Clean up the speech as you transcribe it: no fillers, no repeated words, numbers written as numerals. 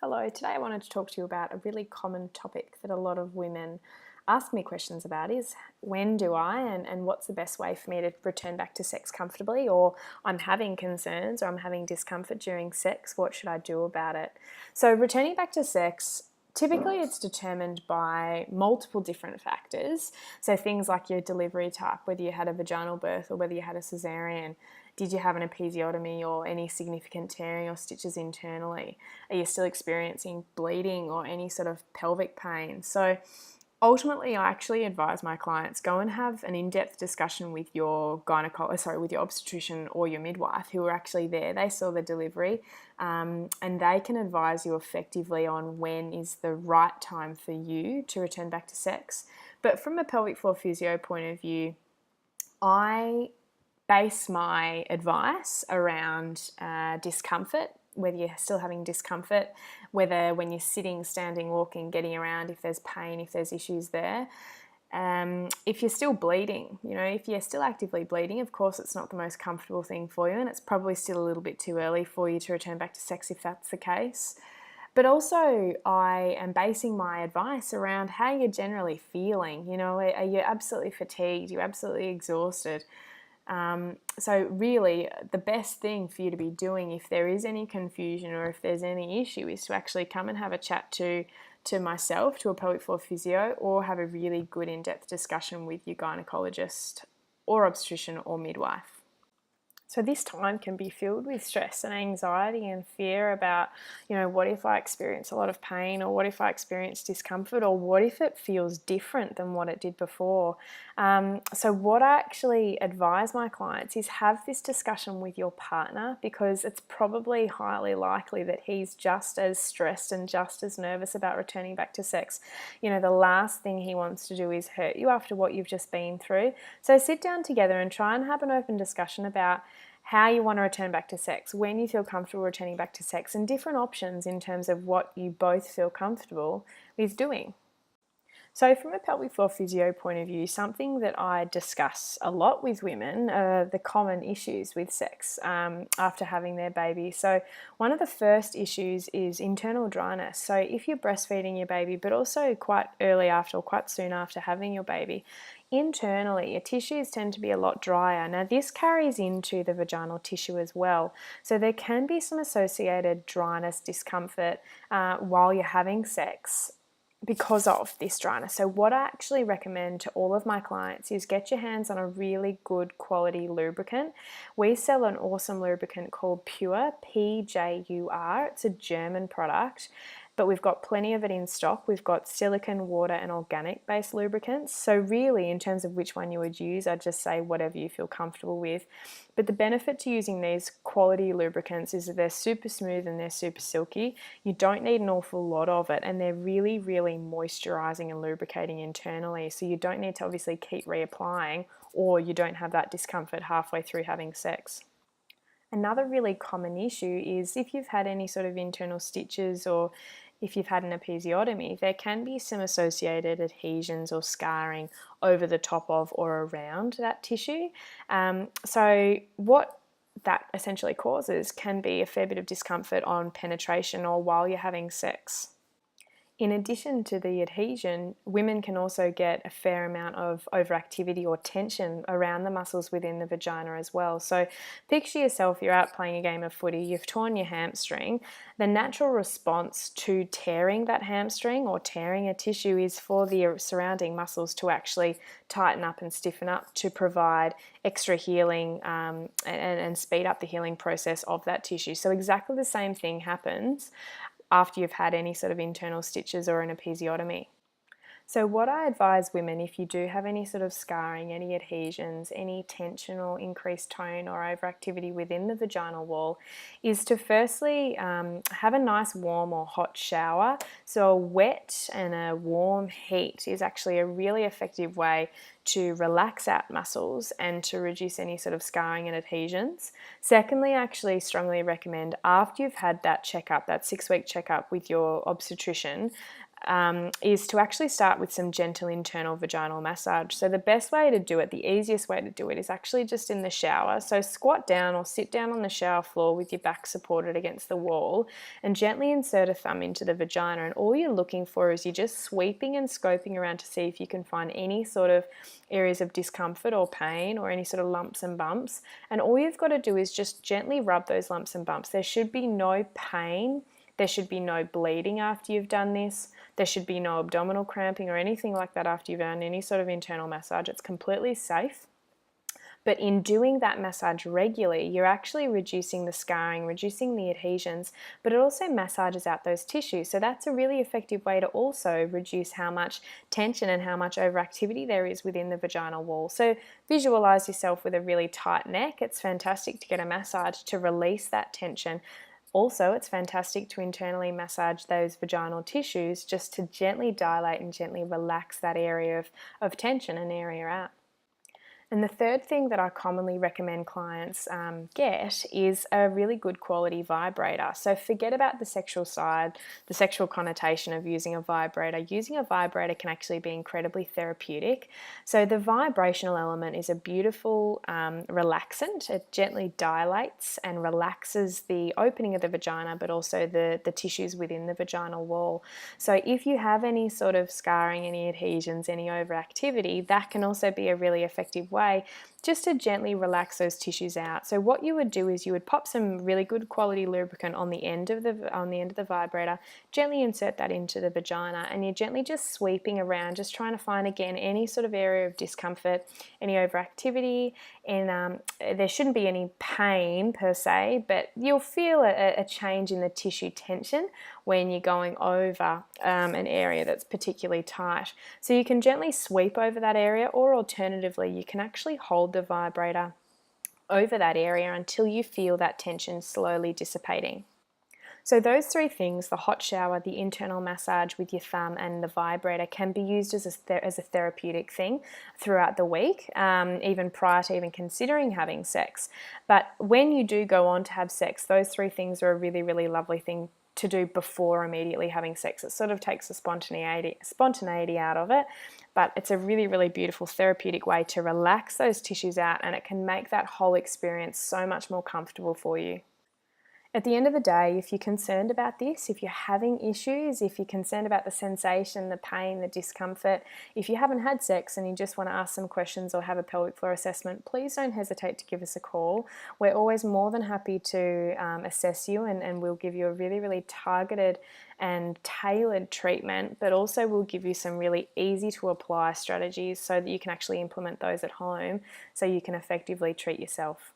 Hello, today I wanted to talk to you about a really common topic that a lot of women ask me questions about is when do I and what's the best way for me to return back to sex comfortably, or I'm having concerns or I'm having discomfort during sex, what should I do about it? So returning back to sex, typically it's determined by multiple different factors. So things like your delivery type, whether you had a vaginal birth or whether you had a cesarean. Did you have an episiotomy or any significant tearing or stitches internally? Are you still experiencing bleeding or any sort of pelvic pain? So ultimately, I actually advise my clients go and have an in-depth discussion with your with your obstetrician or your midwife who are actually there. They saw the delivery, and they can advise you effectively on when is the right time for you to return back to sex. But from a pelvic floor physio point of view, I base my advice around discomfort, whether you're still having discomfort, whether when you're sitting, standing, walking, getting around, if there's pain, if there's issues there. If you're still bleeding, if you're still actively bleeding, of course it's not the most comfortable thing for you, and it's probably still a little bit too early for you to return back to sex if that's the case. But also I am basing my advice around how you're generally feeling. Are you absolutely fatigued? You're absolutely exhausted? So really the best thing for you to be doing if there is any confusion or if there's any issue is to actually come and have a chat to myself, to a pelvic floor physio, or have a really good in-depth discussion with your gynecologist or obstetrician or midwife. So this time can be filled with stress and anxiety and fear about, what if I experience a lot of pain, or what if I experience discomfort, or what if it feels different than what it did before. So what I actually advise my clients is have this discussion with your partner, because it's probably highly likely that he's just as stressed and just as nervous about returning back to sex. The last thing he wants to do is hurt you after what you've just been through. So sit down together and try and have an open discussion about how you want to return back to sex, when you feel comfortable returning back to sex, and different options in terms of what you both feel comfortable with doing. So from a pelvic floor physio point of view, something that I discuss a lot with women are the common issues with sex after having their baby. So one of the first issues is internal dryness. So if you're breastfeeding your baby, but also quite early after or quite soon after having your baby, internally your tissues tend to be a lot drier. Now this carries into the vaginal tissue as well. So there can be some associated dryness, discomfort while you're having sex because of this dryness. So what I actually recommend to all of my clients is get your hands on a really good quality lubricant. We sell an awesome lubricant called Pure, PJUR. It's a German product, but we've got plenty of it in stock. We've got silicone, water and organic based lubricants. So really in terms of which one you would use, I'd just say whatever you feel comfortable with. But the benefit to using these quality lubricants is that they're super smooth and they're super silky. You don't need an awful lot of it, and they're really, really moisturizing and lubricating internally. So you don't need to obviously keep reapplying, or you don't have that discomfort halfway through having sex. Another really common issue is if you've had any sort of internal stitches, or if you've had an episiotomy, there can be some associated adhesions or scarring over the top of or around that tissue. So what that essentially causes can be a fair bit of discomfort on penetration or while you're having sex. In addition to the adhesion, women can also get a fair amount of overactivity or tension around the muscles within the vagina as well. So picture yourself, you're out playing a game of footy, you've torn your hamstring. The natural response to tearing that hamstring or tearing a tissue is for the surrounding muscles to actually tighten up and stiffen up to provide extra healing and speed up the healing process of that tissue. So exactly the same thing happens after you've had any sort of internal stitches or an episiotomy. So what I advise women, if you do have any sort of scarring, any adhesions, any tension or increased tone or overactivity within the vaginal wall, is to firstly have a nice warm or hot shower. So a wet and a warm heat is actually a really effective way to relax out muscles and to reduce any sort of scarring and adhesions. Secondly, I actually strongly recommend, after you've had that checkup, that 6-week checkup with your obstetrician, is to actually start with some gentle internal vaginal massage. So the best way to do it, the easiest way to do it, is actually just in the shower. So squat down or sit down on the shower floor with your back supported against the wall and gently insert a thumb into the vagina. And all you're looking for is you're just sweeping and scoping around to see if you can find any sort of areas of discomfort or pain or any sort of lumps and bumps. And all you've got to do is just gently rub those lumps and bumps. There should be no pain. There should be no bleeding after you've done this. There should be no abdominal cramping or anything like that after you've done any sort of internal massage. It's completely safe. But in doing that massage regularly, you're actually reducing the scarring, reducing the adhesions, but it also massages out those tissues. So that's a really effective way to also reduce how much tension and how much overactivity there is within the vaginal wall. So visualize yourself with a really tight neck. It's fantastic to get a massage to release that tension. Also, it's fantastic to internally massage those vaginal tissues just to gently dilate and gently relax that area of tension and area out. And the third thing that I commonly recommend clients get is a really good quality vibrator. So forget about the sexual side, the sexual connotation of using a vibrator. Using a vibrator can actually be incredibly therapeutic. So the vibrational element is a beautiful relaxant. It gently dilates and relaxes the opening of the vagina, but also the tissues within the vaginal wall. So if you have any sort of scarring, any adhesions, any overactivity, that can also be a really effective way just to gently relax those tissues out. So what you would do is you would pop some really good quality lubricant on the end of the vibrator, gently insert that into the vagina, and you're gently just sweeping around, just trying to find again any sort of area of discomfort, any overactivity, and there shouldn't be any pain per se, but you'll feel a change in the tissue tension when you're going over an area that's particularly tight. So you can gently sweep over that area, or alternatively you can actually hold the vibrator over that area until you feel that tension slowly dissipating. So those three things, the hot shower, the internal massage with your thumb, and the vibrator, can be used as a therapeutic thing throughout the week, even prior to even considering having sex. But when you do go on to have sex, those three things are a really, really lovely thing to do before immediately having sex. It sort of takes the spontaneity out of it, but it's a really, really beautiful therapeutic way to relax those tissues out, and it can make that whole experience so much more comfortable for you. At the end of the day, if you're concerned about this, if you're having issues, if you're concerned about the sensation, the pain, the discomfort, if you haven't had sex and you just want to ask some questions or have a pelvic floor assessment, please don't hesitate to give us a call. We're always more than happy to assess you, and we'll give you a really, really targeted and tailored treatment, but also we'll give you some really easy to apply strategies so that you can actually implement those at home so you can effectively treat yourself.